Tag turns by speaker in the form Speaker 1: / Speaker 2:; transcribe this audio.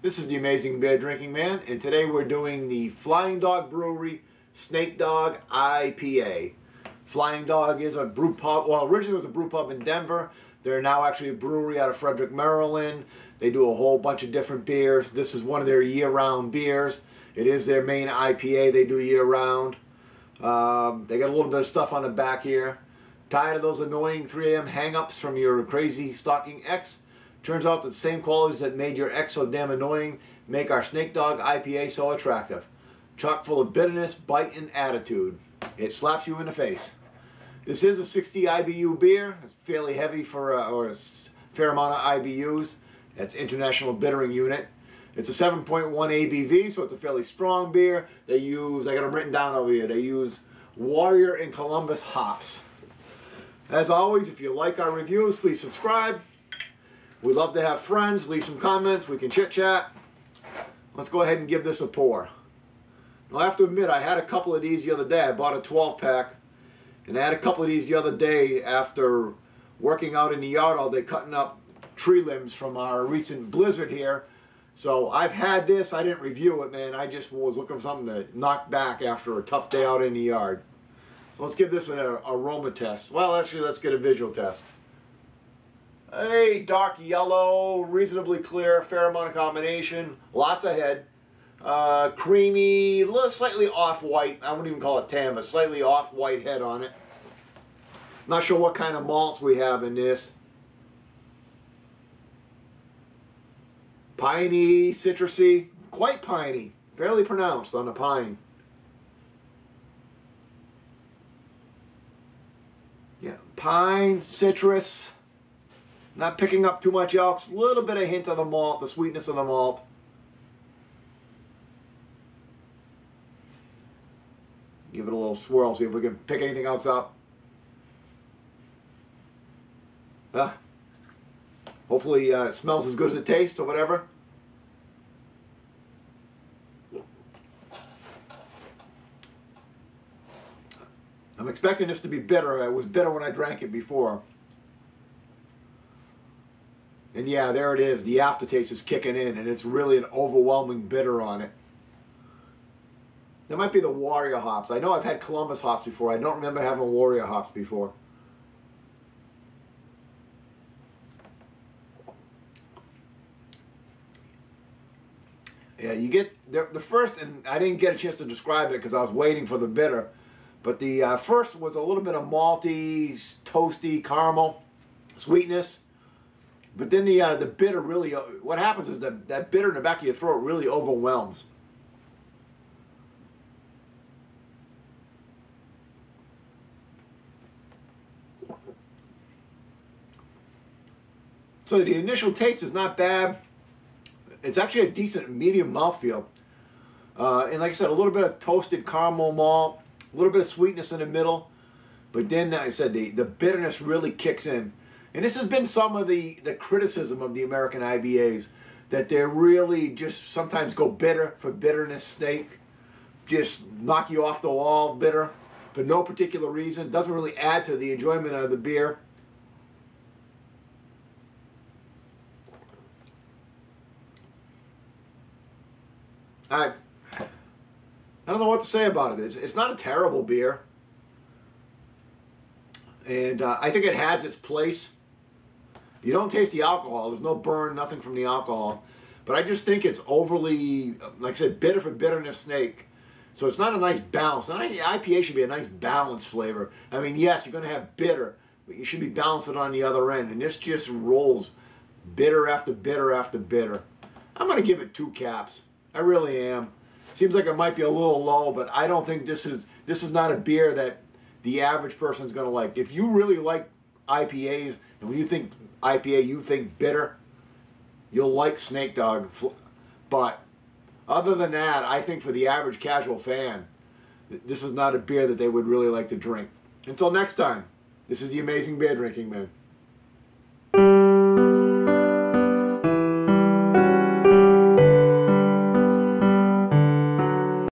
Speaker 1: This is the Amazing Beer Drinking Man, and today we're doing the Flying Dog Brewery Snake Dog IPA. Flying Dog is a brew pub, well, originally it was a brew pub in Denver. They're now actually a brewery out of Frederick, Maryland. They do a whole bunch of different beers. This is one of their year-round beers. It is their main IPA they do year-round. They got a little bit of stuff on the back here. Tired of those annoying 3 a.m. hang-ups from your crazy stalking ex? Turns out that the same qualities that made your ex so damn annoying make our Snake Dog IPA so attractive. Chock full of bitterness, bite, and attitude. It slaps you in the face. This is a 60 IBU beer. It's fairly heavy for or a fair amount of IBUs. That's International Bittering Unit. It's a 7.1 ABV, so it's a fairly strong beer. They use, I got them written down over here, they use Warrior and Columbus hops. As always, if you like our reviews, please subscribe. We'd love to have friends. Leave some comments. We can chit-chat. Let's go ahead and give this a pour. Now, I have to admit, I had a couple of these the other day. I bought a 12-pack, and I had a couple of these the other day after working out in the yard all day, cutting up tree limbs from our recent blizzard here. So I've had this. I didn't review it, man. I just was looking for something to knock back after a tough day out in the yard. So let's give this an aroma test. Well, actually, let's get a visual test. Hey, dark yellow, reasonably clear, fair amount of combination, lots of head. Creamy, slightly off-white. I wouldn't even call it tan, but slightly off-white head on it. Not sure what kind of malts we have in this. Piney, citrusy, quite piney, fairly pronounced on the pine. Yeah, pine, citrus. Not picking up too much else. A little bit of hint of the malt, the sweetness of the malt. Give it a little swirl, see if we can pick anything else up. Hopefully it smells as good as it tastes or whatever. I'm expecting this to be bitter. It was bitter when I drank it before. And yeah, there it is. The aftertaste is kicking in, and it's really an overwhelming bitter on it. That might be the Warrior hops. I know I've had Columbus hops before. I don't remember having Warrior hops before. Yeah, you get the first, and I didn't get a chance to describe it because I was waiting for the bitter. But the first was a little bit of malty, toasty, caramel, sweetness. But then the bitter really, what happens is that bitter in the back of your throat really overwhelms. So the initial taste is not bad. It's actually a decent medium mouthfeel. And like I said, a little bit of toasted caramel malt, a little bit of sweetness in the middle. But then, like I said, the bitterness really kicks in. And this has been some of the criticism of the American IBAs, that they really just sometimes go bitter for bitterness sake. Just knock you off the wall bitter for no particular reason. Doesn't really add to the enjoyment of the beer. I don't know what to say about it. It's not a terrible beer. And I think it has its place. You don't taste the alcohol. There's no burn, nothing from the alcohol. But I just think it's overly, like I said, bitter for bitterness snake. So it's not a nice balance. And the IPA should be a nice balanced flavor. I mean, yes, you're going to have bitter, but you should be balancing on the other end. And this just rolls bitter after bitter after bitter. I'm going to give it 2 caps. I really am. Seems like it might be a little low, but I don't think this is not a beer that the average person's going to like. If you really like IPAs, and when you think IPA, you think bitter, you'll like Snake Dog. But other than that, I think for the average casual fan, this is not a beer that they would really like to drink. Until next time, this is the Amazing Beer Drinking Man.